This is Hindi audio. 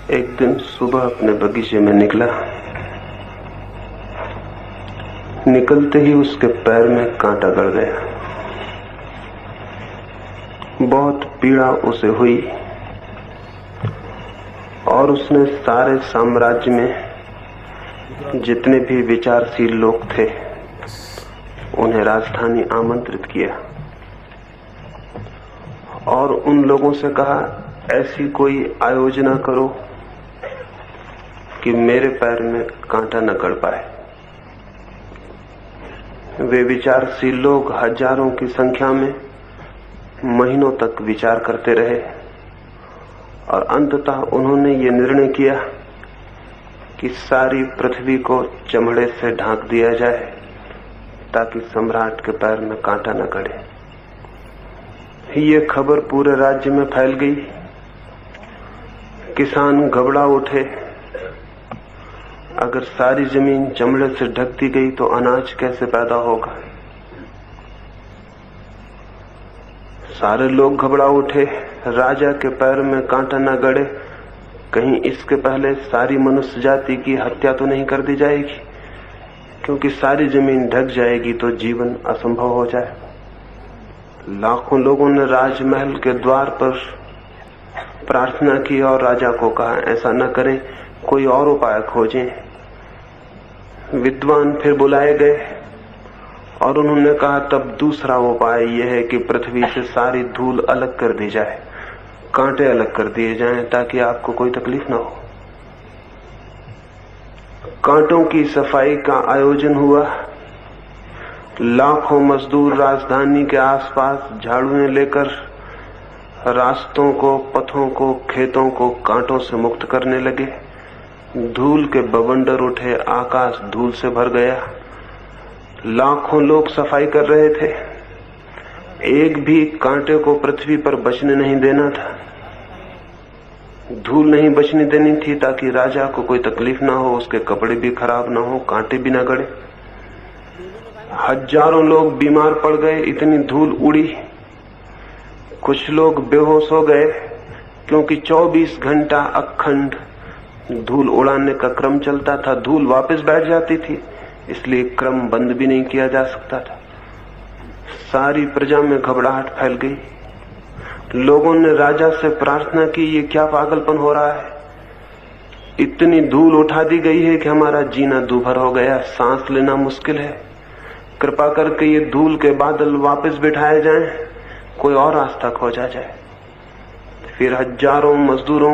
एक दिन सुबह अपने बगीचे में निकला। निकलते ही उसके पैर में कांटा गड़ गया। बहुत पीड़ा उसे हुई और उसने सारे साम्राज्य में जितने भी विचारशील लोग थे उन्हें राजधानी आमंत्रित किया और उन लोगों से कहा, ऐसी कोई आयोजना करो कि मेरे पैर में कांटा न गड़ पाए। वे विचारशील लोग हजारों की संख्या में महीनों तक विचार करते रहे और अंततः उन्होंने ये निर्णय किया कि सारी पृथ्वी को चमड़े से ढांक दिया जाए ताकि सम्राट के पैर में कांटा न गड़े। ये खबर पूरे राज्य में फैल गई। किसान घबरा उठे। अगर सारी जमीन चमड़े से ढक दी गई तो अनाज कैसे पैदा होगा। सारे लोग घबरा उठे। राजा के पैर में कांटा न गड़े, कहीं इसके पहले सारी मनुष्य जाति की हत्या तो नहीं कर दी जाएगी, क्योंकि सारी जमीन ढक जाएगी तो जीवन असंभव हो जाए। लाखों लोगों ने राजमहल के द्वार पर प्रार्थना की और राजा को कहा, ऐसा न करें, कोई और उपाय खोजें। विद्वान फिर बुलाए गए और उन्होंने कहा, तब दूसरा उपाय यह है कि पृथ्वी से सारी धूल अलग कर दी जाए, कांटे अलग कर दिए जाएं ताकि आपको कोई तकलीफ ना हो। कांटों की सफाई का आयोजन हुआ। लाखों मजदूर राजधानी के आसपास झाड़ुएं लेकर रास्तों को, पथों को, खेतों को कांटों से मुक्त करने लगे। धूल के बवंडर उठे, आकाश धूल से भर गया। लाखों लोग सफाई कर रहे थे। एक भी कांटे को पृथ्वी पर बचने नहीं देना था। धूल नहीं बचने देनी थी ताकि राजा को कोई तकलीफ ना हो, उसके कपड़े भी खराब ना हो, कांटे भी ना गड़े। हजारों लोग बीमार पड़ गए, इतनी धूल उड़ी। कुछ लोग बेहोश हो गए क्योंकि 24 घंटा अखंड धूल उड़ाने का क्रम चलता था। धूल वापस बैठ जाती थी, इसलिए क्रम बंद भी नहीं किया जा सकता था। सारी प्रजा में घबराहट फैल गई। लोगों ने राजा से प्रार्थना की, ये क्या पागलपन हो रहा है। इतनी धूल उठा दी गई है कि हमारा जीना दूभर हो गया, सांस लेना मुश्किल है। कृपा करके ये धूल के बादल वापस बिठाए जाएं, कोई और रास्ता खोजा जाए। फिर हजारों मजदूरों